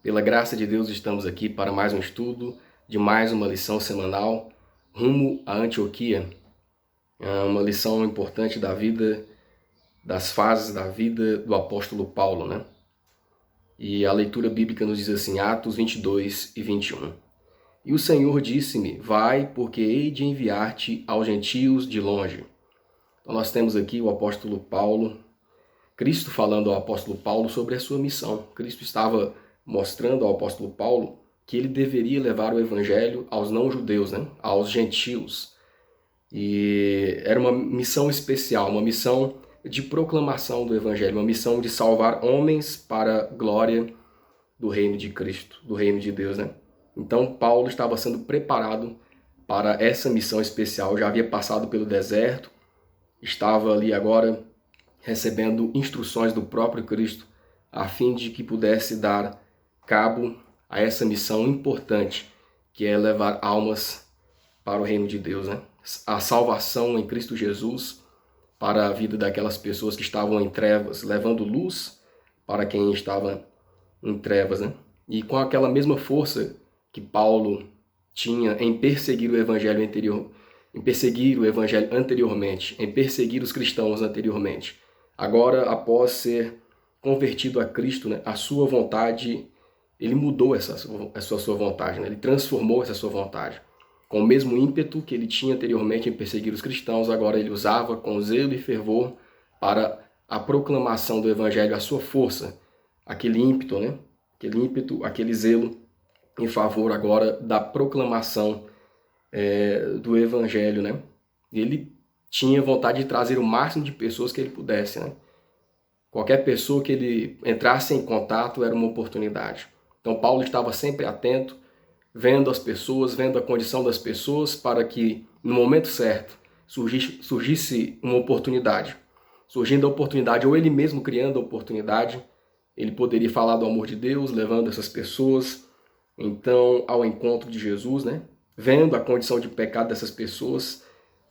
Pela graça de Deus, estamos aqui para mais um estudo de mais uma lição semanal rumo a Antioquia. É uma lição importante da vida, das fases da vida do apóstolo Paulo, né? E a leitura bíblica nos diz assim, Atos 22 e 21. E o Senhor disse-me, vai, porque hei de enviar-te aos gentios de longe. Então nós temos aqui o apóstolo Paulo, Cristo falando ao apóstolo Paulo sobre a sua missão. Cristo estava mostrando ao apóstolo Paulo que ele deveria levar o evangelho aos não-judeus, né? Aos gentios. E era uma missão especial, uma missão de proclamação do evangelho, uma missão de salvar homens para a glória do reino de Cristo, do reino de Deus, né? Então Paulo estava sendo preparado para essa missão especial, já havia passado pelo deserto, estava ali agora recebendo instruções do próprio Cristo, a fim de que pudesse dar cabo a essa missão importante, que é levar almas para o reino de Deus, né? A salvação em Cristo Jesus para a vida daquelas pessoas que estavam em trevas, levando luz para quem estava em trevas, né? E com aquela mesma força que Paulo tinha em perseguir o evangelho anteriormente, em perseguir os cristãos anteriormente. Agora, após ser convertido a Cristo, né, a sua vontade, ele mudou essa sua vontade, né? Ele transformou essa sua vontade. Com o mesmo ímpeto que ele tinha anteriormente em perseguir os cristãos, agora ele usava com zelo e fervor para a proclamação do evangelho, a sua força, aquele ímpeto, né? Aquele zelo em favor agora da proclamação do evangelho, né? Ele tinha vontade de trazer o máximo de pessoas que ele pudesse, né? Qualquer pessoa que ele entrasse em contato era uma oportunidade. Então Paulo estava sempre atento, vendo as pessoas, vendo a condição das pessoas, para que no momento certo surgisse uma oportunidade. Surgindo a oportunidade, ou ele mesmo criando a oportunidade, ele poderia falar do amor de Deus, levando essas pessoas então ao encontro de Jesus, né? Vendo a condição de pecado dessas pessoas,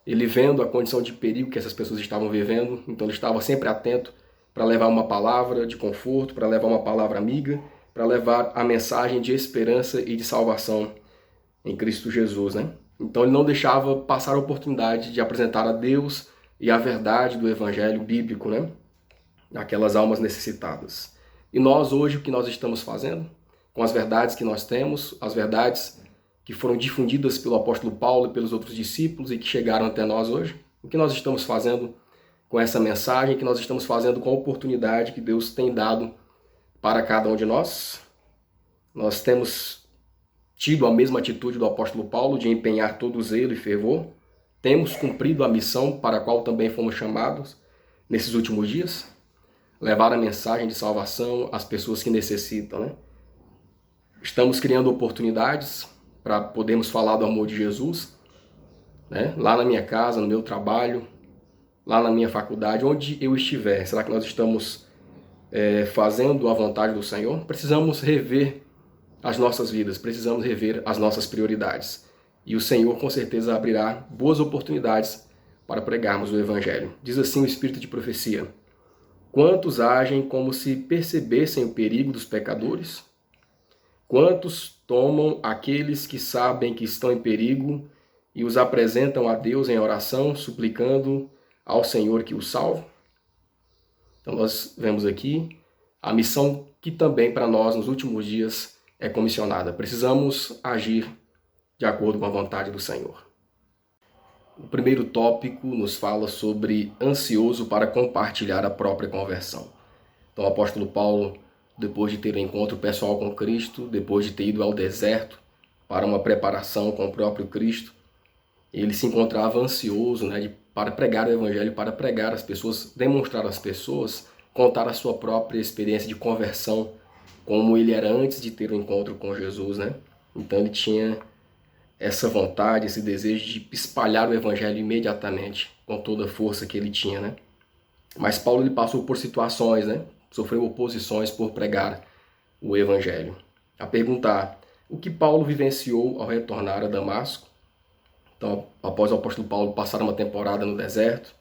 ele vendo a condição de perigo que essas pessoas estavam vivendo, então ele estava sempre atento para levar uma palavra de conforto, para levar uma palavra amiga, para levar a mensagem de esperança e de salvação em Cristo Jesus, né? Então ele não deixava passar a oportunidade de apresentar a Deus e a verdade do evangelho bíblico, né? Aquelas almas necessitadas. E nós hoje, o que nós estamos fazendo? Com as verdades que nós temos, as verdades que foram difundidas pelo apóstolo Paulo e pelos outros discípulos e que chegaram até nós hoje. O que nós estamos fazendo com essa mensagem, que nós estamos fazendo com a oportunidade que Deus tem dado para cada um de nós? Nós temos tido a mesma atitude do apóstolo Paulo de empenhar todo o zelo e fervor? Temos cumprido a missão para a qual também fomos chamados nesses últimos dias? Levar a mensagem de salvação às pessoas que necessitam, né? Estamos criando oportunidades para podermos falar do amor de Jesus, né? Lá na minha casa, no meu trabalho, lá na minha faculdade, onde eu estiver. Será que nós estamos fazendo a vontade do Senhor? Precisamos rever as nossas vidas, precisamos rever as nossas prioridades. E o Senhor com certeza abrirá boas oportunidades para pregarmos o Evangelho. Diz assim o Espírito de profecia: quantos agem como se percebessem o perigo dos pecadores? Quantos tomam aqueles que sabem que estão em perigo e os apresentam a Deus em oração, suplicando ao Senhor que os salve? Então nós vemos aqui a missão que também para nós nos últimos dias é comissionada. Precisamos agir de acordo com a vontade do Senhor. O primeiro tópico nos fala sobre ansioso para compartilhar a própria conversão. Então o apóstolo Paulo, depois de ter um encontro pessoal com Cristo, depois de ter ido ao deserto para uma preparação com o próprio Cristo, ele se encontrava ansioso, né, para pregar o Evangelho, para pregar às pessoas, demonstrar às pessoas, contar a sua própria experiência de conversão, como ele era antes de ter o um encontro com Jesus, né? Então ele tinha essa vontade, esse desejo de espalhar o Evangelho imediatamente, com toda a força que ele tinha, né? Mas Paulo ele passou por situações, né? Sofreu oposições por pregar o Evangelho. A perguntar, o que Paulo vivenciou ao retornar a Damasco? Então, após o apóstolo Paulo passar uma temporada no deserto,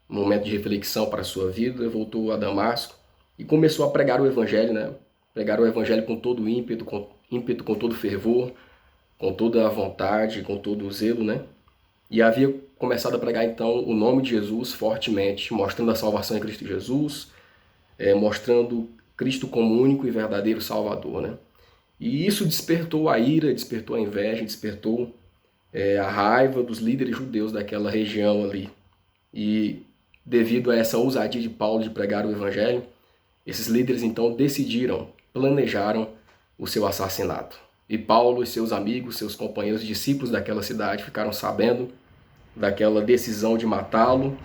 um momento de reflexão para a sua vida, voltou a Damasco e começou a pregar o Evangelho, né? pregaram o evangelho com todo o ímpeto, com todo fervor, com toda a vontade, com todo o zelo, né? E havia começado a pregar então o nome de Jesus fortemente, mostrando a salvação em Cristo Jesus, mostrando Cristo como único e verdadeiro Salvador, né? E isso despertou a ira, despertou a inveja, despertou a raiva dos líderes judeus daquela região ali. E devido a essa ousadia de Paulo de pregar o evangelho, esses líderes então planejaram o seu assassinato. E Paulo e seus amigos, seus companheiros, discípulos daquela cidade ficaram sabendo daquela decisão de matá-lo.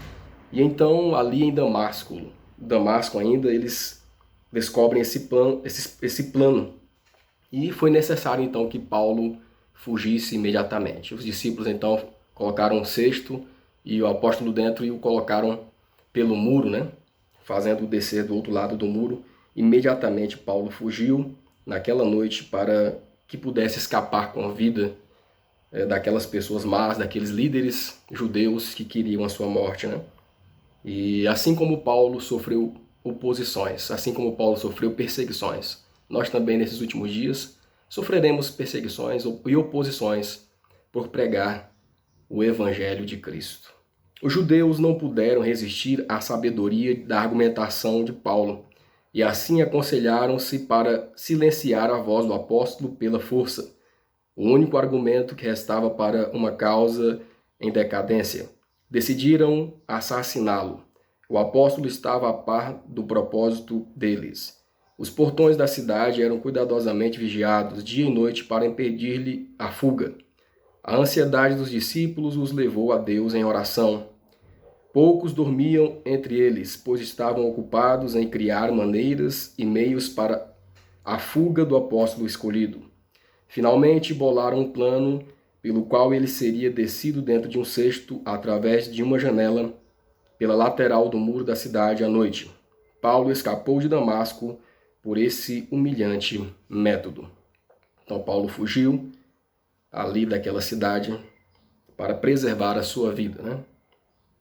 E então ali em Damasco ainda, eles descobrem esse plano. E foi necessário então que Paulo fugisse imediatamente. Os discípulos então colocaram um cesto e o apóstolo dentro e o colocaram pelo muro, né? Fazendo-o descer do outro lado do muro. Imediatamente Paulo fugiu naquela noite para que pudesse escapar com a vida daquelas pessoas más, daqueles líderes judeus que queriam a sua morte, né? E assim como Paulo sofreu oposições, assim como Paulo sofreu perseguições, nós também nesses últimos dias sofreremos perseguições e oposições por pregar o Evangelho de Cristo. Os judeus não puderam resistir à sabedoria da argumentação de Paulo e assim aconselharam-se para silenciar a voz do apóstolo pela força, o único argumento que restava para uma causa em decadência. Decidiram assassiná-lo. O apóstolo estava a par do propósito deles. Os portões da cidade eram cuidadosamente vigiados dia e noite para impedir-lhe a fuga. A ansiedade dos discípulos os levou a Deus em oração. Poucos dormiam entre eles, pois estavam ocupados em criar maneiras e meios para a fuga do apóstolo escolhido. Finalmente bolaram um plano pelo qual ele seria descido dentro de um cesto através de uma janela pela lateral do muro da cidade à noite. Paulo escapou de Damasco por esse humilhante método. Então Paulo fugiu ali daquela cidade para preservar a sua vida, né?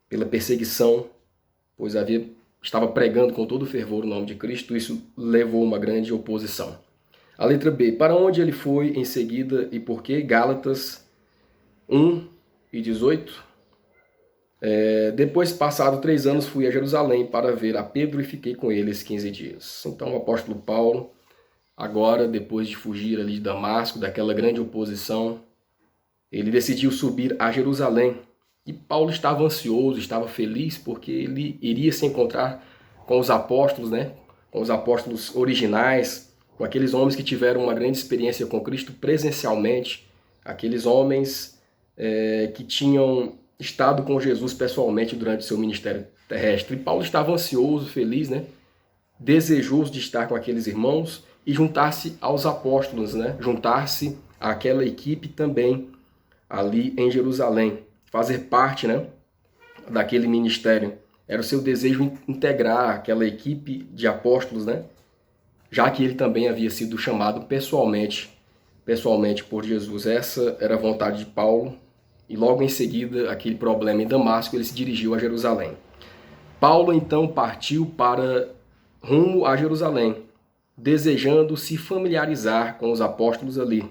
Pela perseguição, pois estava pregando com todo fervor o nome de Cristo, isso levou uma grande oposição. A letra B, para onde ele foi em seguida e por quê? Gálatas 1:18. Depois, passado 3 anos, fui a Jerusalém para ver a Pedro e fiquei com eles 15 dias. Então o apóstolo Paulo, agora, depois de fugir ali de Damasco, daquela grande oposição, ele decidiu subir a Jerusalém. E Paulo estava ansioso, estava feliz, porque ele iria se encontrar com os apóstolos, né? Com os apóstolos originais, com aqueles homens que tiveram uma grande experiência com Cristo presencialmente, aqueles homens que tinham estado com Jesus pessoalmente durante seu ministério terrestre. E Paulo estava ansioso, feliz, né? Desejoso de estar com aqueles irmãos e juntar-se aos apóstolos, né? Juntar-se àquela equipe também ali em Jerusalém, fazer parte, né, daquele ministério. Era o seu desejo integrar aquela equipe de apóstolos, né? Já que ele também havia sido chamado pessoalmente por Jesus. Essa era a vontade de Paulo. E logo em seguida, aquele problema em Damasco, ele se dirigiu a Jerusalém. Paulo então partiu rumo a Jerusalém, desejando se familiarizar com os apóstolos ali,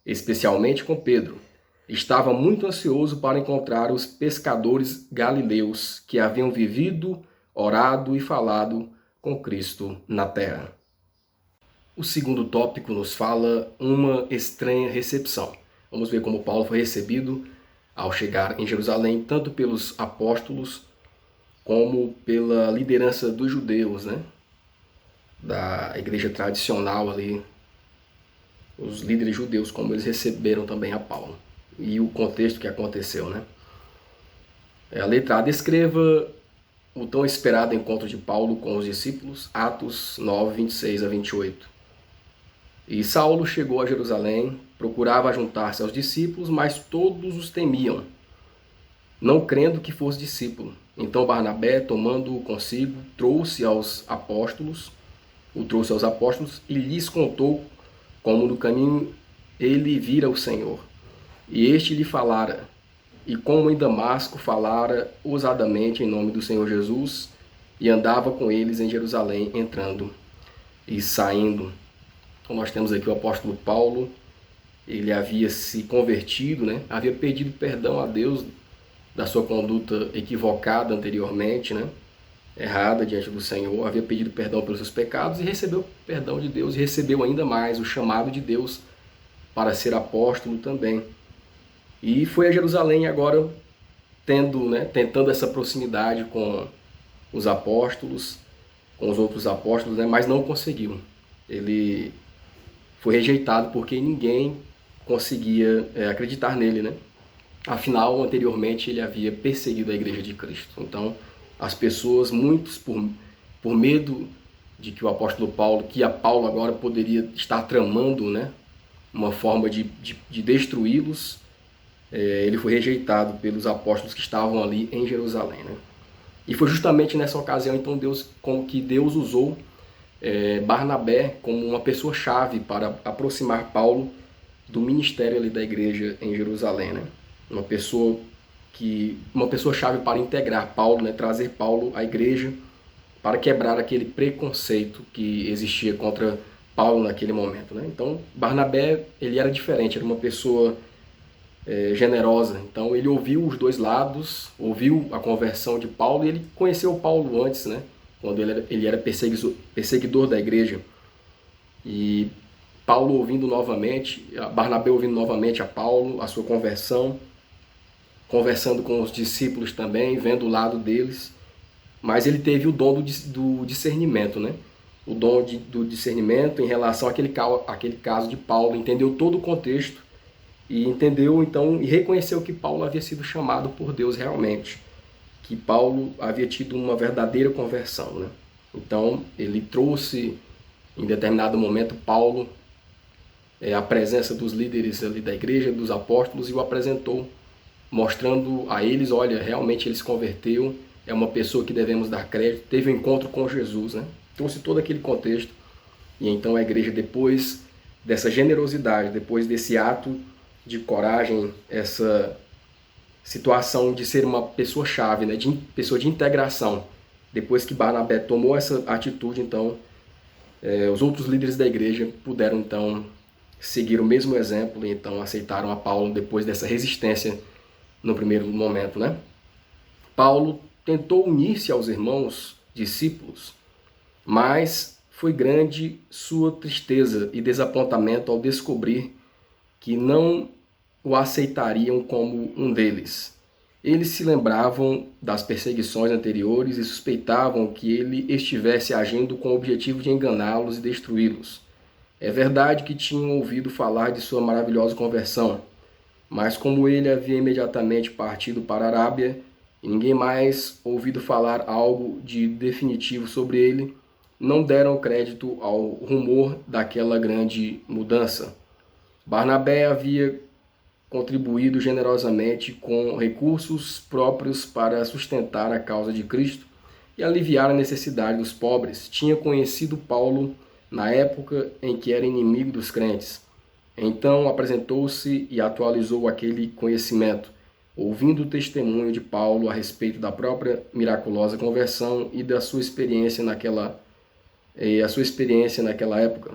especialmente com Pedro. Estava muito ansioso para encontrar os pescadores galileus que haviam vivido, orado e falado com Cristo na terra. O segundo tópico nos fala uma estranha recepção. Vamos ver como Paulo foi recebido ao chegar em Jerusalém, tanto pelos apóstolos como pela liderança dos judeus, né? Da igreja tradicional ali, os líderes judeus, como eles receberam também a Paulo. E o contexto que aconteceu, né? A letra A, descreva o tão esperado encontro de Paulo com os discípulos, Atos 9:26-28. E Saulo chegou a Jerusalém, procurava juntar-se aos discípulos, mas todos os temiam, não crendo que fosse discípulo. Então Barnabé, tomando-o consigo, trouxe aos apóstolos e lhes contou como no caminho ele vira o Senhor. E este lhe falara, e como em Damasco falara ousadamente em nome do Senhor Jesus, e andava com eles em Jerusalém, entrando e saindo. Então nós temos aqui o apóstolo Paulo, ele havia se convertido, né? Havia pedido perdão a Deus da sua conduta equivocada anteriormente, né? Errada diante do Senhor, havia pedido perdão pelos seus pecados e recebeu perdão de Deus e recebeu ainda mais o chamado de Deus para ser apóstolo também. E foi a Jerusalém agora tentando essa proximidade com os apóstolos, com os outros apóstolos, né, mas não conseguiu. Ele foi rejeitado porque ninguém conseguia acreditar nele, né? Afinal, anteriormente ele havia perseguido a igreja de Cristo. Então, as pessoas, muitos por medo de que o apóstolo Paulo, que a Paulo agora poderia estar tramando, né, uma forma de destruí-los, ele foi rejeitado pelos apóstolos que estavam ali em Jerusalém, né? E foi justamente nessa ocasião, então, que Deus usou Barnabé como uma pessoa-chave para aproximar Paulo do ministério ali da igreja em Jerusalém, né? Uma pessoa-chave para integrar Paulo, né? Trazer Paulo à igreja para quebrar aquele preconceito que existia contra Paulo naquele momento, né? Então, Barnabé, ele era diferente, era uma pessoa generosa. Então ele ouviu os dois lados, ouviu a conversão de Paulo e ele conheceu Paulo antes, né? Quando ele era perseguidor da igreja. E Paulo ouvindo novamente, Barnabé ouvindo novamente a Paulo, a sua conversão, conversando com os discípulos também, vendo o lado deles. Mas ele teve o dom do discernimento, né? O dom do discernimento em relação àquele caso de Paulo, entendeu todo o contexto e entendeu então e reconheceu que Paulo havia sido chamado por Deus realmente, que Paulo havia tido uma verdadeira conversão, né? Então ele trouxe em determinado momento Paulo à presença dos líderes ali da igreja, dos apóstolos, e o apresentou, mostrando a eles, olha, realmente ele se converteu, é uma pessoa que devemos dar crédito, teve um encontro com Jesus, né? Trouxe todo aquele contexto, e então a igreja, depois dessa generosidade, depois desse ato de coragem, essa situação de ser uma pessoa-chave, né, de pessoa de integração. Depois que Barnabé tomou essa atitude, então, os outros líderes da igreja puderam, então, seguir o mesmo exemplo e, então, aceitaram a Paulo depois dessa resistência no primeiro momento, né? Paulo tentou unir-se aos irmãos discípulos, mas foi grande sua tristeza e desapontamento ao descobrir que não o aceitariam como um deles. Eles se lembravam das perseguições anteriores e suspeitavam que ele estivesse agindo com o objetivo de enganá-los e destruí-los. É verdade que tinham ouvido falar de sua maravilhosa conversão, mas como ele havia imediatamente partido para a Arábia e ninguém mais ouvido falar algo de definitivo sobre ele, não deram crédito ao rumor daquela grande mudança. Barnabé havia contribuído generosamente com recursos próprios para sustentar a causa de Cristo e aliviar a necessidade dos pobres. Tinha conhecido Paulo na época em que era inimigo dos crentes. Então apresentou-se e atualizou aquele conhecimento, ouvindo o testemunho de Paulo a respeito da própria miraculosa conversão e da sua experiência naquela época.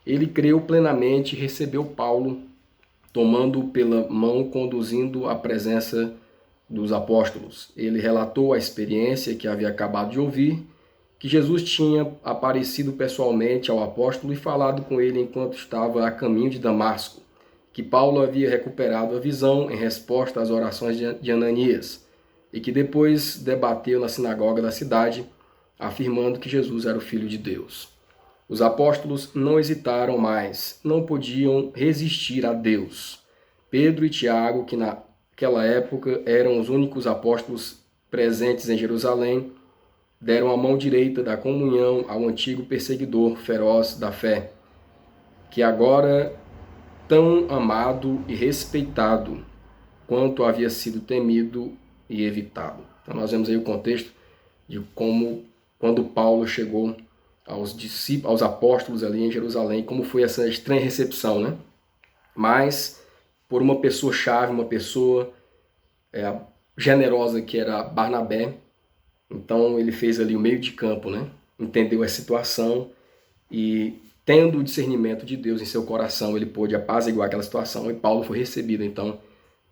Ele creu plenamente e recebeu Paulo, tomando-o pela mão, conduzindo à presença dos apóstolos. Ele relatou a experiência que havia acabado de ouvir, que Jesus tinha aparecido pessoalmente ao apóstolo e falado com ele enquanto estava a caminho de Damasco, que Paulo havia recuperado a visão em resposta às orações de Ananias, e que depois debateu na sinagoga da cidade, afirmando que Jesus era o Filho de Deus. Os apóstolos não hesitaram mais, não podiam resistir a Deus. Pedro e Tiago, que naquela época eram os únicos apóstolos presentes em Jerusalém, deram a mão direita da comunhão ao antigo perseguidor feroz da fé, que agora tão amado e respeitado quanto havia sido temido e evitado. Então nós vemos aí o contexto de como, quando Paulo chegou aos apóstolos ali em Jerusalém, como foi essa estranha recepção, né? Mas por uma pessoa-chave, uma pessoa generosa que era Barnabé, então ele fez ali o meio de campo, né? Entendeu a situação e tendo o discernimento de Deus em seu coração, ele pôde apaziguar aquela situação, e Paulo foi recebido, então,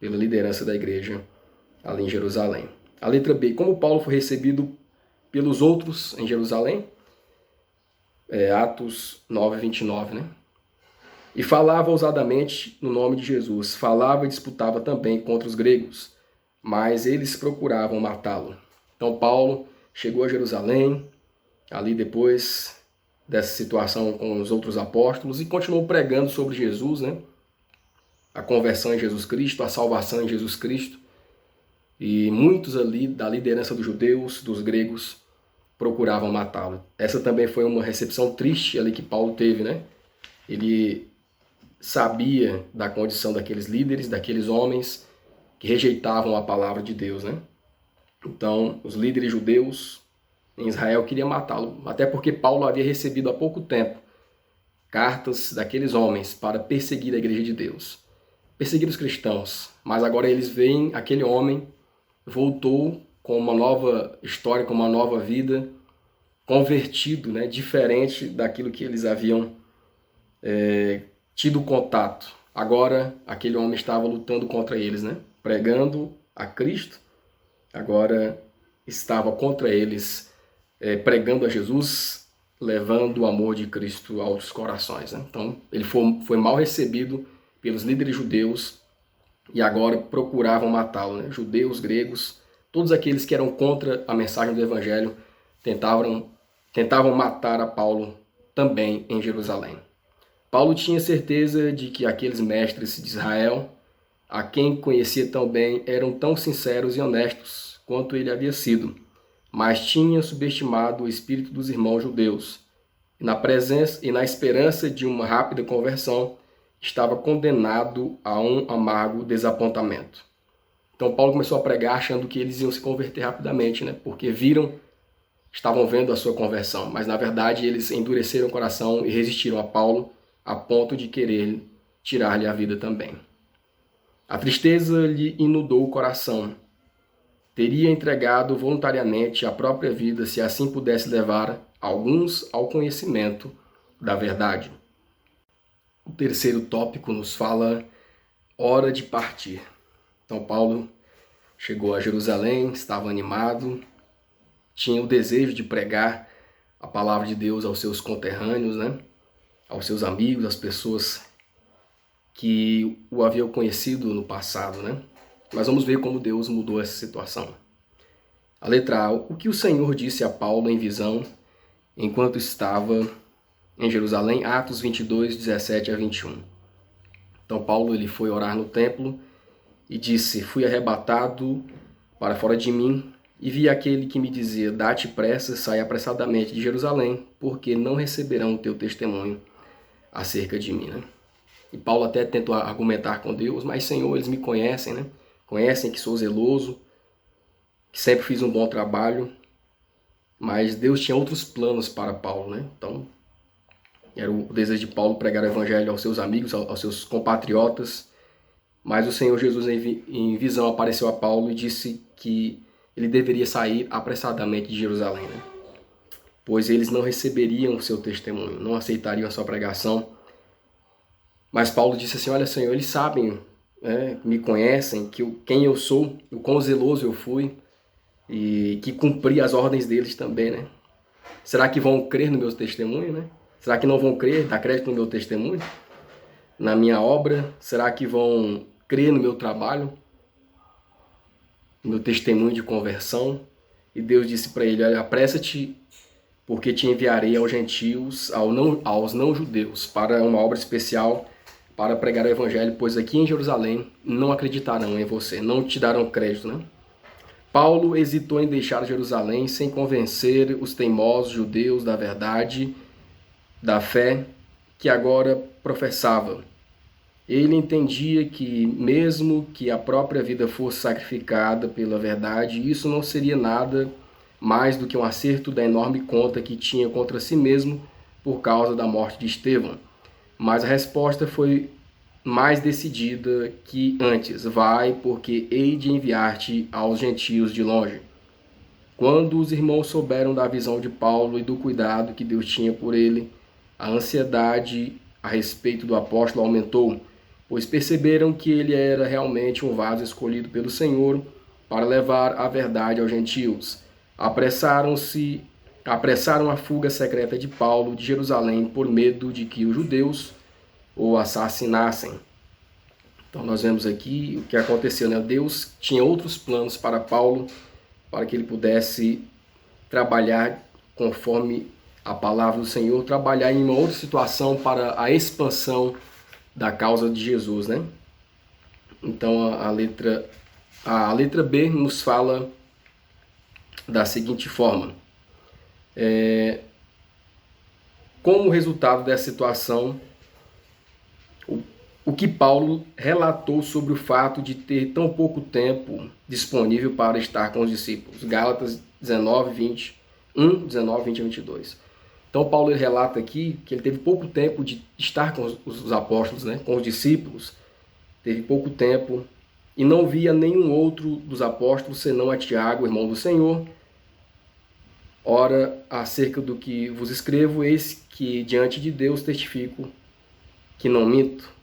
pela liderança da igreja ali em Jerusalém. A letra B, como Paulo foi recebido pelos outros em Jerusalém? Atos 9, 29, né? E falava ousadamente no nome de Jesus, falava e disputava também contra os gregos, mas eles procuravam matá-lo. Então Paulo chegou a Jerusalém, ali depois dessa situação com os outros apóstolos, e continuou pregando sobre Jesus, né? A conversão em Jesus Cristo, a salvação em Jesus Cristo. E muitos ali da liderança dos judeus, dos gregos, procuravam matá-lo. Essa também foi uma recepção triste ali que Paulo teve, né? Ele sabia da condição daqueles líderes, daqueles homens que rejeitavam a palavra de Deus, né? Então, os líderes judeus em Israel queriam matá-lo, até porque Paulo havia recebido há pouco tempo cartas daqueles homens para perseguir a igreja de Deus, perseguir os cristãos. Mas agora eles veem aquele homem voltou com uma nova história, com uma nova vida, convertido, né, diferente daquilo que eles haviam tido contato. Agora aquele homem estava lutando contra eles, né, pregando a Cristo, agora estava contra eles, pregando a Jesus, levando o amor de Cristo aos corações, né? Então ele foi mal recebido pelos líderes judeus e agora procuravam matá-lo, né? Judeus, gregos, todos aqueles que eram contra a mensagem do Evangelho tentavam matar a Paulo também em Jerusalém. Paulo tinha certeza de que aqueles mestres de Israel, a quem conhecia tão bem, eram tão sinceros e honestos quanto ele havia sido, mas tinha subestimado o espírito dos irmãos judeus. E na presença e na esperança de uma rápida conversão, estava condenado a um amargo desapontamento. Então Paulo começou a pregar achando que eles iam se converter rapidamente, né? Porque estavam vendo a sua conversão, mas na verdade eles endureceram o coração e resistiram a Paulo a ponto de querer tirar-lhe a vida também. A tristeza lhe inundou o coração. Teria entregado voluntariamente a própria vida se assim pudesse levar alguns ao conhecimento da verdade. O terceiro tópico nos fala hora de partir. Então Paulo chegou a Jerusalém, estava animado, tinha o desejo de pregar a palavra de Deus aos seus conterrâneos, né? Aos seus amigos, às pessoas que o haviam conhecido no passado, né? Mas vamos ver como Deus mudou essa situação. A letra A, o que o Senhor disse a Paulo em visão enquanto estava em Jerusalém, Atos 22, 17 a 21. Então Paulo ele foi orar no templo e disse, fui arrebatado para fora de mim e vi aquele que me dizia, dá-te pressa, sai apressadamente de Jerusalém, porque não receberão o teu testemunho acerca de mim, né? E Paulo até tentou argumentar com Deus, mas Senhor, eles me conhecem, né? Conhecem que sou zeloso, que sempre fiz um bom trabalho, mas Deus tinha outros planos para Paulo, né? Então, era o desejo de Paulo pregar o evangelho aos seus amigos, aos seus compatriotas, mas o Senhor Jesus em visão apareceu a Paulo e disse que ele deveria sair apressadamente de Jerusalém, né? Pois eles não receberiam o seu testemunho, não aceitariam a sua pregação. Mas Paulo disse assim, olha Senhor, eles sabem, né, me conhecem, quem eu sou, o quão zeloso eu fui e que cumpri as ordens deles também, né? Será que vão crer no meu testemunho, né? Será que não vão crer, dar crédito no meu testemunho? Na minha obra? Será que vão crer no meu trabalho? No meu testemunho de conversão? E Deus disse para ele, olha, apressa-te, porque te enviarei aos gentios, aos não-judeus, para uma obra especial, para pregar o evangelho, pois aqui em Jerusalém não acreditarão em você, não te darão crédito, né? Paulo hesitou em deixar Jerusalém sem convencer os teimosos judeus da verdade, da fé que agora professava. Ele entendia que, mesmo que a própria vida fosse sacrificada pela verdade, isso não seria nada mais do que um acerto da enorme conta que tinha contra si mesmo por causa da morte de Estevão. Mas a resposta foi mais decidida que antes. Vai, porque hei de enviar-te aos gentios de longe. Quando os irmãos souberam da visão de Paulo e do cuidado que Deus tinha por ele, A ansiedade a respeito do apóstolo aumentou, pois perceberam que ele era realmente um vaso escolhido pelo Senhor para levar a verdade aos gentios. Apressaram a fuga secreta de Paulo de Jerusalém por medo de que os judeus o assassinassem. Então nós vemos aqui o que aconteceu, né? Deus tinha outros planos para Paulo, para que ele pudesse trabalhar conforme a palavra do Senhor, trabalhar em uma outra situação para a expansão da causa de Jesus, né? Então a letra B nos fala da seguinte forma: como resultado dessa situação, o que Paulo relatou sobre o fato de ter tão pouco tempo disponível para estar com os discípulos. Gálatas 19, 20, 19, 20 a 22. Então Paulo ele relata aqui que ele teve pouco tempo de estar com os apóstolos, né, com os discípulos, teve pouco tempo e não via nenhum outro dos apóstolos senão a Tiago, irmão do Senhor. Ora, acerca do que vos escrevo, eis que diante de Deus testifico que não minto.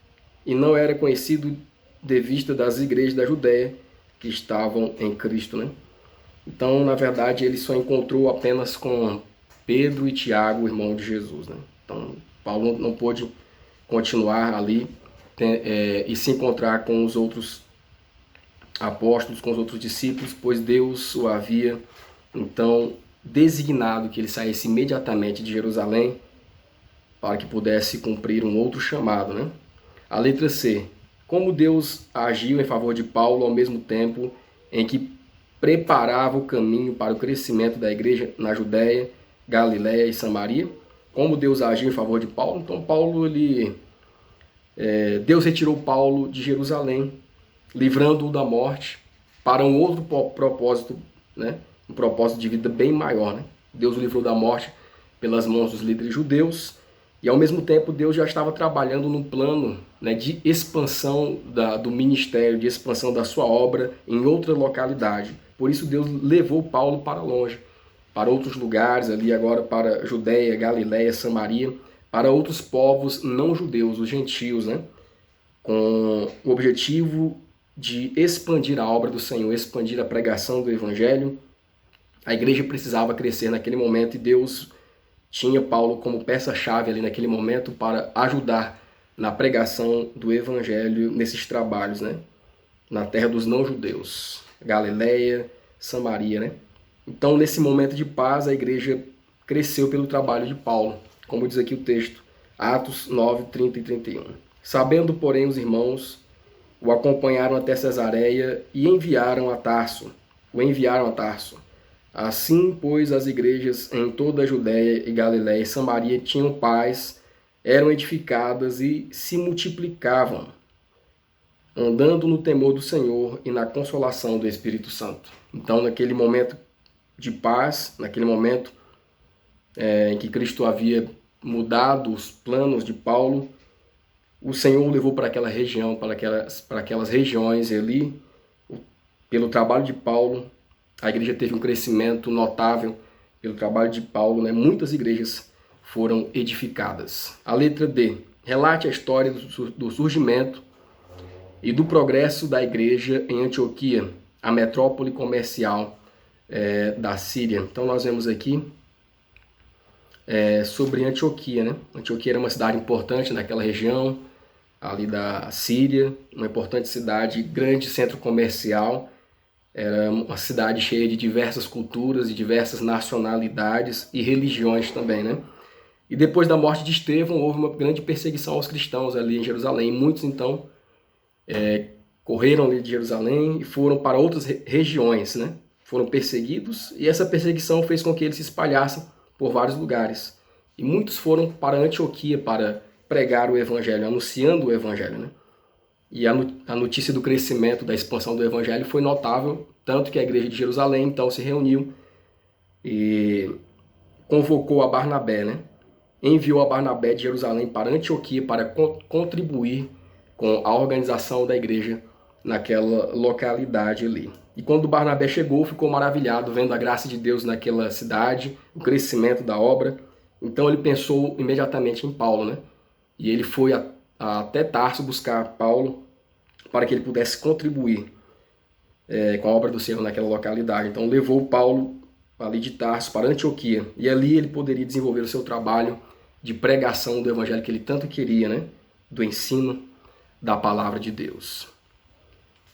E não era conhecido de vista das igrejas da Judéia que estavam em Cristo, né? Então, na verdade, ele só encontrou apenas com Pedro e Tiago, irmão de Jesus, né? Então, Paulo não pôde continuar ali e se encontrar com os outros apóstolos, com os outros discípulos, pois Deus o havia, então, designado que ele saísse imediatamente de Jerusalém para que pudesse cumprir um outro chamado, né? A letra C. Como Deus agiu em favor de Paulo ao mesmo tempo em que preparava o caminho para o crescimento da igreja na Judéia, Galiléia e Samaria. Como Deus agiu em favor de Paulo. Então Deus retirou Paulo de Jerusalém, livrando-o da morte para um outro propósito, né? Um propósito de vida bem maior, né? Deus o livrou da morte pelas mãos dos líderes judeus. E ao mesmo tempo Deus já estava trabalhando num plano, né, de expansão do ministério, de expansão da sua obra em outra localidade. Por isso Deus levou Paulo para longe, para outros lugares ali agora, para Judéia, Galiléia, Samaria, para outros povos não judeus, os gentios, né, com o objetivo de expandir a obra do Senhor, expandir a pregação do Evangelho. A igreja precisava crescer naquele momento e Deus tinha Paulo como peça-chave ali naquele momento para ajudar na pregação do Evangelho nesses trabalhos, né? Na terra dos não-judeus, Galiléia, Samaria, né? Então, nesse momento de paz, a igreja cresceu pelo trabalho de Paulo, como diz aqui o texto, Atos 9, 30 e 31. Sabendo, porém, os irmãos o acompanharam até Cesareia e o enviaram a Tarso. Assim, pois, as igrejas em toda a Judéia e Galiléia e Samaria tinham paz, eram edificadas e se multiplicavam, andando no temor do Senhor e na consolação do Espírito Santo. Então, naquele momento de paz, naquele momento em que Cristo havia mudado os planos de Paulo, o Senhor o levou para aquela região, para aquelas regiões ali, pelo trabalho de Paulo. A igreja teve um crescimento notável pelo trabalho de Paulo, né? Muitas igrejas foram edificadas. A letra D. Relate a história do surgimento e do progresso da igreja em Antioquia, a metrópole comercial da Síria. Então nós vemos aqui sobre Antioquia, né? Antioquia era uma cidade importante naquela região, ali da Síria, uma importante cidade, grande centro comercial. Era uma cidade cheia de diversas culturas, de diversas nacionalidades e religiões também, né? E depois da morte de Estevão, houve uma grande perseguição aos cristãos ali em Jerusalém. Muitos, então, correram ali de Jerusalém e foram para outras regiões, né? Foram perseguidos e essa perseguição fez com que eles se espalhassem por vários lugares. E muitos foram para Antioquia para pregar o Evangelho, anunciando o Evangelho, né? E a notícia do crescimento, da expansão do Evangelho foi notável, tanto que a igreja de Jerusalém então se reuniu e convocou a Barnabé, né? Enviou a Barnabé de Jerusalém para Antioquia para contribuir com a organização da igreja naquela localidade ali. E quando Barnabé chegou, ficou maravilhado vendo a graça de Deus naquela cidade, o crescimento da obra. Então ele pensou imediatamente em Paulo, né? E ele foi até Tarso buscar Paulo para que ele pudesse contribuir com a obra do Senhor naquela localidade. Então levou Paulo ali de Tarso para Antioquia. E ali ele poderia desenvolver o seu trabalho de pregação do evangelho que ele tanto queria, né? Do ensino da palavra de Deus.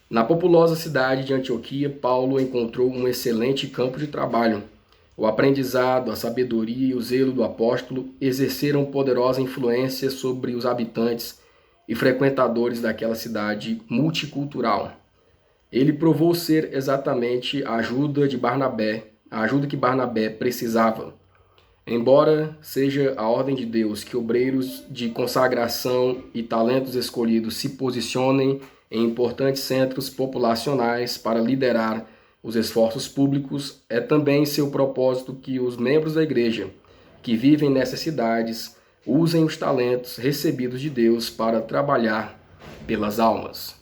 Na populosa cidade de Antioquia, Paulo encontrou um excelente campo de trabalho. O aprendizado, a sabedoria e o zelo do apóstolo exerceram poderosa influência sobre os habitantes e frequentadores daquela cidade multicultural. Ele provou ser exatamente a ajuda que Barnabé precisava. Embora seja a ordem de Deus que obreiros de consagração e talentos escolhidos se posicionem em importantes centros populacionais para liderar os esforços públicos, é também seu propósito que os membros da igreja que vivem nessas cidades usem os talentos recebidos de Deus para trabalhar pelas almas.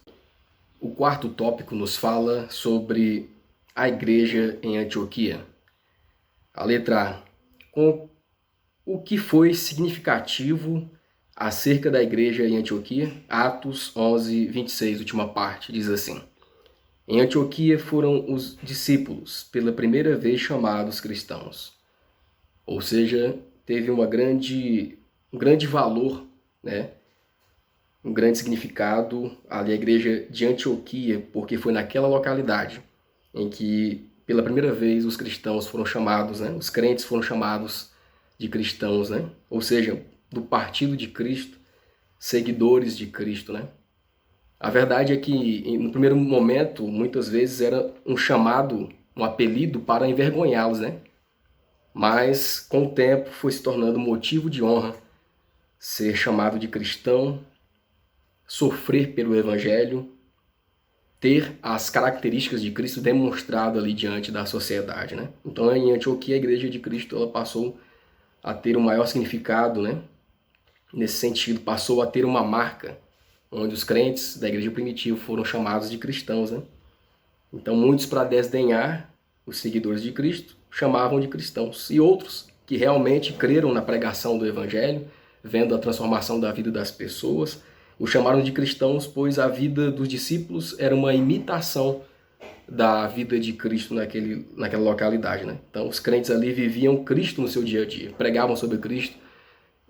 O quarto tópico nos fala sobre a igreja em Antioquia. A letra A. Com o que foi significativo acerca da igreja em Antioquia? Atos 11, 26, última parte, diz assim: em Antioquia foram os discípulos pela primeira vez chamados cristãos. Ou seja, teve um grande valor, né? Um grande significado ali a igreja de Antioquia, porque foi naquela localidade em que pela primeira vez os cristãos foram chamados, né? Os crentes foram chamados de cristãos, né? Ou seja, do partido de Cristo, seguidores de Cristo, né? A verdade é que no primeiro momento, muitas vezes era um chamado, um apelido para envergonhá-los, né? Mas com o tempo foi se tornando motivo de honra ser chamado de cristão, sofrer pelo evangelho, ter as características de Cristo demonstrado ali diante da sociedade, né? Então, em Antioquia, a igreja de Cristo ela passou a ter um maior significado, né? Nesse sentido, passou a ter uma marca, onde os crentes da igreja primitiva foram chamados de cristãos, né? Então, muitos, para desdenhar os seguidores de Cristo, chamavam de cristãos. E outros que realmente creram na pregação do evangelho, vendo a transformação da vida das pessoas, os chamaram de cristãos, pois a vida dos discípulos era uma imitação da vida de Cristo naquela localidade, né? Então, os crentes ali viviam Cristo no seu dia a dia, pregavam sobre Cristo,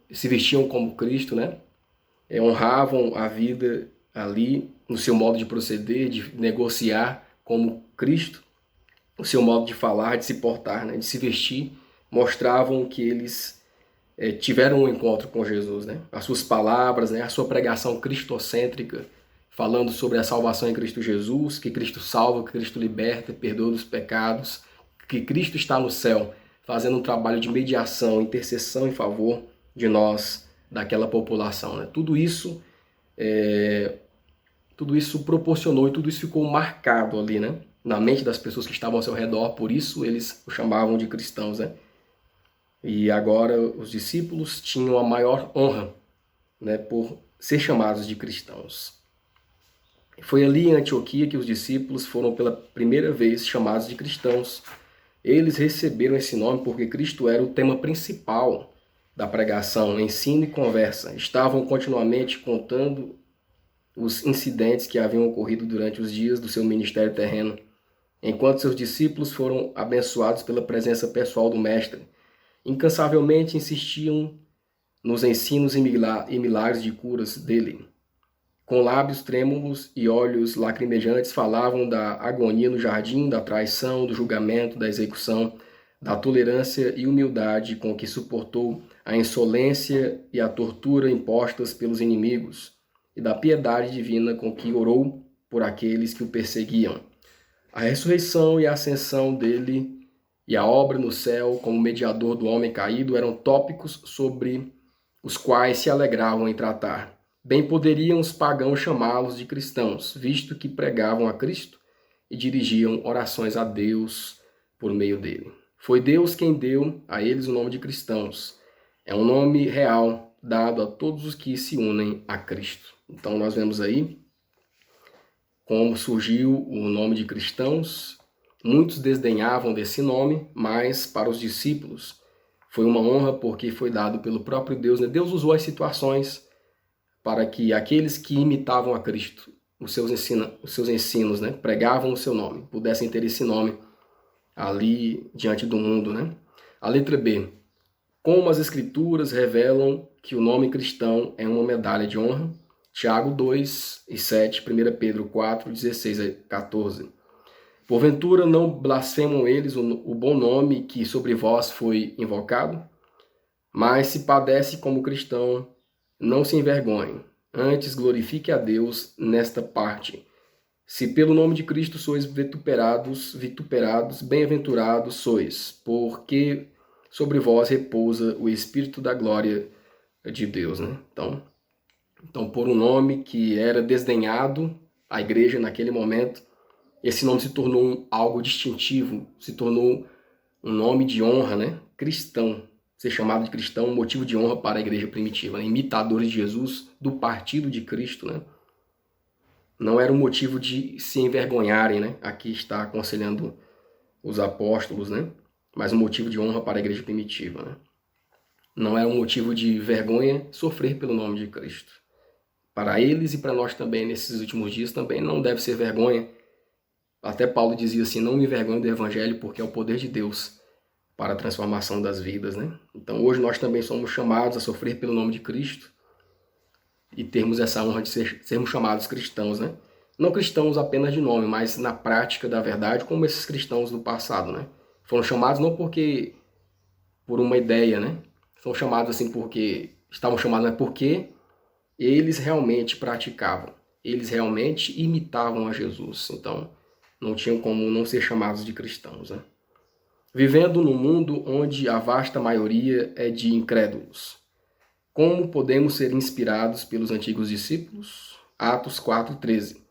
se vestiam como Cristo, né? Honravam a vida ali no seu modo de proceder, de negociar como Cristo, o seu modo de falar, de se portar, né? De se vestir, mostravam que eles tiveram um encontro com Jesus, né? As suas palavras, né? A sua pregação cristocêntrica, falando sobre a salvação em Cristo Jesus, que Cristo salva, que Cristo liberta, perdoa dos pecados, que Cristo está no céu, fazendo um trabalho de mediação, intercessão em favor de nós, daquela população, né? Tudo isso proporcionou e tudo isso ficou marcado ali, né? Na mente das pessoas que estavam ao seu redor, por isso eles o chamavam de cristãos, né? E agora os discípulos tinham a maior honra, né, por ser chamados de cristãos. Foi ali em Antioquia que os discípulos foram pela primeira vez chamados de cristãos. Eles receberam esse nome porque Cristo era o tema principal da pregação, ensino e conversa. Estavam continuamente contando os incidentes que haviam ocorrido durante os dias do seu ministério terreno, enquanto seus discípulos foram abençoados pela presença pessoal do Mestre. Incansavelmente insistiam nos ensinos e milagres de curas dele. Com lábios trêmulos e olhos lacrimejantes falavam da agonia no jardim, da traição, do julgamento, da execução, da tolerância e humildade com que suportou a insolência e a tortura impostas pelos inimigos, e da piedade divina com que orou por aqueles que o perseguiam. A ressurreição e a ascensão dele e a obra no céu como mediador do homem caído eram tópicos sobre os quais se alegravam em tratar. Bem poderiam os pagãos chamá-los de cristãos, visto que pregavam a Cristo e dirigiam orações a Deus por meio dele. Foi Deus quem deu a eles o nome de cristãos. É um nome real dado a todos os que se unem a Cristo. Então nós vemos aí como surgiu o nome de cristãos. Muitos desdenhavam desse nome, mas para os discípulos Foi uma honra porque foi dado pelo próprio Deus, né? Deus usou as situações para que aqueles que imitavam a Cristo, os seus ensinos, né? Pregavam o seu nome, pudessem ter esse nome ali diante do mundo, né? A letra B. Como as Escrituras revelam que o nome cristão é uma medalha de honra. Tiago 2 e 7, 1 Pedro 4, 16 a 14. Porventura não blasfemam eles o bom nome que sobre vós foi invocado? Mas se padece como cristão, não se envergonhe, antes glorifique a Deus nesta parte. Se pelo nome de Cristo sois vituperados, bem-aventurados sois, porque sobre vós repousa o Espírito da glória de Deus, né? Então, por um nome que era desdenhado, a igreja naquele momento, esse nome se tornou algo distintivo, se tornou um nome de honra, né? Cristão. Ser chamado de cristão, um motivo de honra para a igreja primitiva, né? Imitadores de Jesus, do partido de Cristo, né? Não era um motivo de se envergonharem, né? Aqui está aconselhando os apóstolos, né? Mas um motivo de honra para a igreja primitiva, né? Não era um motivo de vergonha sofrer pelo nome de Cristo. Para eles e para nós também, nesses últimos dias, também não deve ser vergonha. Até Paulo dizia assim, não me envergonho do evangelho, porque é o poder de Deus para a transformação das vidas, né? Então hoje nós também somos chamados a sofrer pelo nome de Cristo e termos essa honra de sermos chamados cristãos, né? Não cristãos apenas de nome, mas na prática da verdade, como esses cristãos do passado, né? Foram chamados não porque por uma ideia, né? São chamados assim porque estavam chamados, mas porque eles realmente praticavam, eles realmente imitavam a Jesus. Então não tinham como não ser chamados de cristãos, né? Vivendo num mundo onde a vasta maioria é de incrédulos, como podemos ser inspirados pelos antigos discípulos? Atos 4:13.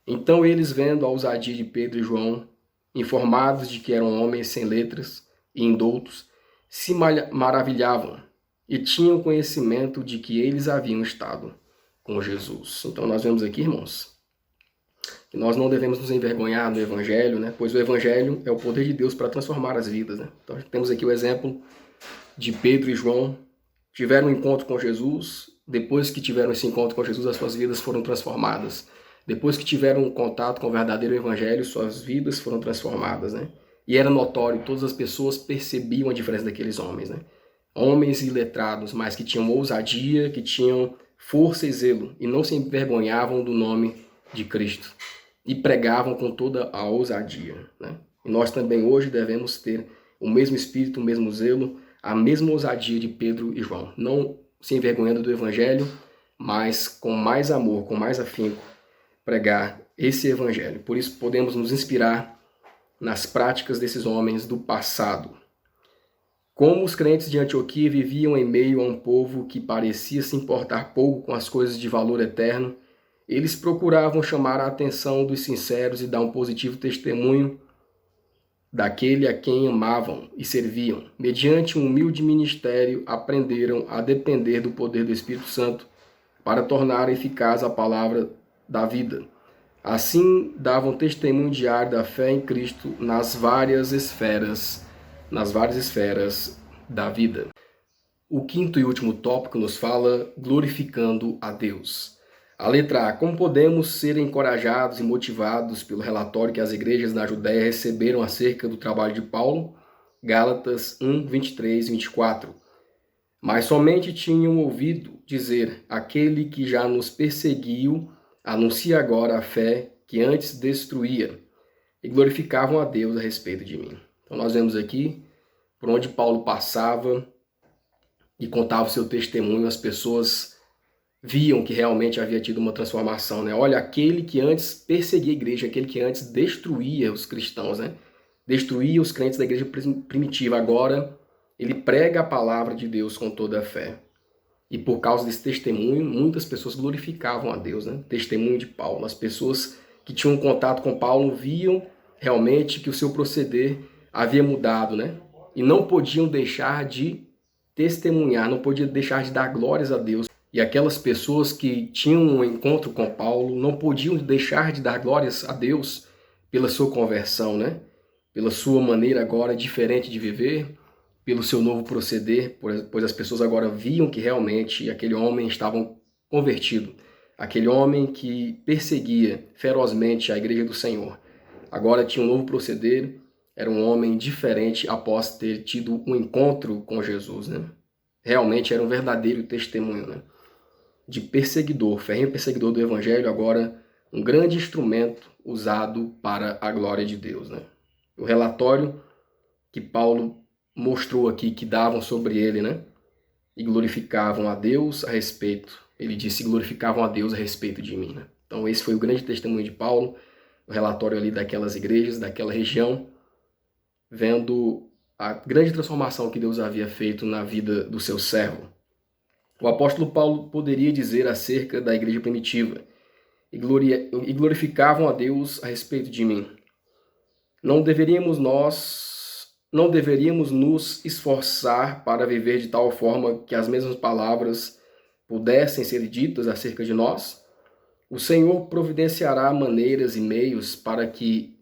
Então eles, vendo a ousadia de Pedro e João, informados de que eram homens sem letras e indoutos, se maravilhavam e tinham conhecimento de que eles haviam estado com Jesus. Então nós vemos aqui, irmãos, que nós não devemos nos envergonhar do Evangelho, né? Pois o Evangelho é o poder de Deus para transformar as vidas, né? Então temos aqui o exemplo de Pedro e João, tiveram um encontro com Jesus, depois que tiveram esse encontro com Jesus, as suas vidas foram transformadas. Depois que tiveram um contato com o verdadeiro Evangelho, suas vidas foram transformadas, né? E era notório, todas as pessoas percebiam a diferença daqueles homens, né? Homens iletrados, mas que tinham ousadia, que tinham força e zelo, e não se envergonhavam do nome de Cristo. E pregavam com toda a ousadia, né? E nós também hoje devemos ter o mesmo espírito, o mesmo zelo, a mesma ousadia de Pedro e João. Não se envergonhando do Evangelho, mas com mais amor, com mais afinco, pregar esse Evangelho. Por isso podemos nos inspirar nas práticas desses homens do passado. Como os crentes de Antioquia viviam em meio a um povo que parecia se importar pouco com as coisas de valor eterno, eles procuravam chamar a atenção dos sinceros e dar um positivo testemunho daquele a quem amavam e serviam. Mediante um humilde ministério, aprenderam a depender do poder do Espírito Santo para tornar eficaz a palavra da vida. Assim, davam testemunho diário da fé em Cristo nas várias esferas da vida. O quinto e último tópico nos fala glorificando a Deus. A letra A. Como podemos ser encorajados e motivados pelo relatório que as igrejas da Judéia receberam acerca do trabalho de Paulo? Gálatas 1, 23 e 24. Mas somente tinham ouvido dizer, aquele que já nos perseguiu, anuncia agora a fé que antes destruía, e glorificavam a Deus a respeito de mim. Então nós vemos aqui, por onde Paulo passava e contava o seu testemunho, as pessoas viam que realmente havia tido uma transformação, né? Olha, aquele que antes perseguia a igreja, aquele que antes destruía os cristãos, né? Destruía os crentes da igreja primitiva, agora ele prega a palavra de Deus com toda a fé. E por causa desse testemunho, muitas pessoas glorificavam a Deus, né? Testemunho de Paulo. As pessoas que tinham contato com Paulo viam realmente que o seu proceder havia mudado, né? E não podiam deixar de testemunhar, não podiam deixar de dar glórias a Deus. E aquelas pessoas que tinham um encontro com Paulo não podiam deixar de dar glórias a Deus pela sua conversão, né? Pela sua maneira agora diferente de viver, pelo seu novo proceder, pois as pessoas agora viam que realmente aquele homem estava convertido. Aquele homem que perseguia ferozmente a igreja do Senhor. Agora tinha um novo proceder, era um homem diferente após ter tido um encontro com Jesus, né? Realmente era um verdadeiro testemunho, né? De perseguidor, ferrenho perseguidor do evangelho, agora um grande instrumento usado para a glória de Deus, né? O relatório que Paulo mostrou aqui, que davam sobre ele, né? E glorificavam a Deus a respeito. Ele disse, glorificavam a Deus a respeito de mim, né? Então esse foi o grande testemunho de Paulo, o relatório ali daquelas igrejas, daquela região, vendo a grande transformação que Deus havia feito na vida do seu servo. O apóstolo Paulo poderia dizer acerca da igreja primitiva, e glorificavam a Deus a respeito de mim. Não deveríamos nos esforçar para viver de tal forma que as mesmas palavras pudessem ser ditas acerca de nós? O Senhor providenciará maneiras e meios para que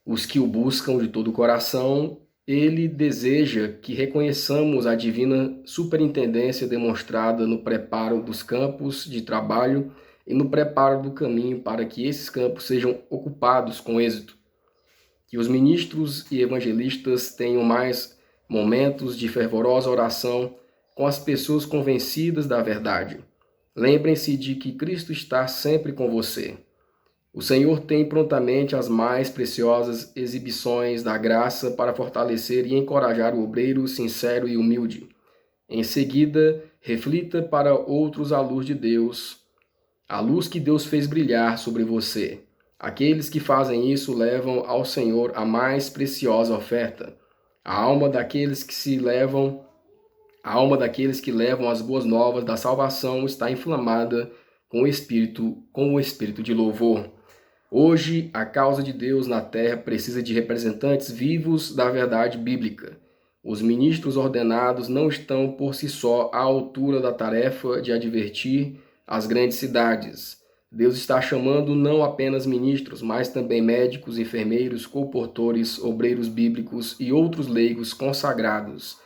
os que o buscam de todo o coração, ele deseja que reconheçamos a divina superintendência demonstrada no preparo dos campos de trabalho e no preparo do caminho para que esses campos sejam ocupados com êxito. Que os ministros e evangelistas tenham mais momentos de fervorosa oração com as pessoas convencidas da verdade. Lembrem-se de que Cristo está sempre com você. O Senhor tem prontamente as mais preciosas exibições da graça para fortalecer e encorajar o obreiro sincero e humilde. Em seguida, reflita para outros a luz de Deus, a luz que Deus fez brilhar sobre você. Aqueles que fazem isso levam ao Senhor a mais preciosa oferta. A alma daqueles que levam as boas novas da salvação está inflamada com o espírito de louvor. Hoje, a causa de Deus na terra precisa de representantes vivos da verdade bíblica. Os ministros ordenados não estão por si só à altura da tarefa de advertir as grandes cidades. Deus está chamando não apenas ministros, mas também médicos, enfermeiros, colportores, obreiros bíblicos e outros leigos consagrados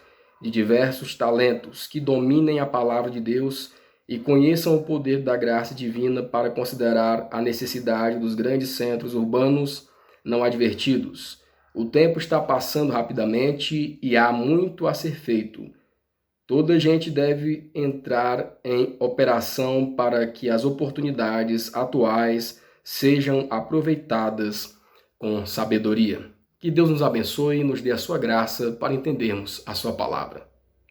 de diversos talentos que dominem a palavra de Deus e conheçam o poder da graça divina para considerar a necessidade dos grandes centros urbanos não advertidos. O tempo está passando rapidamente e há muito a ser feito. Toda gente deve entrar em operação para que as oportunidades atuais sejam aproveitadas com sabedoria. Que Deus nos abençoe e nos dê a sua graça para entendermos a sua palavra.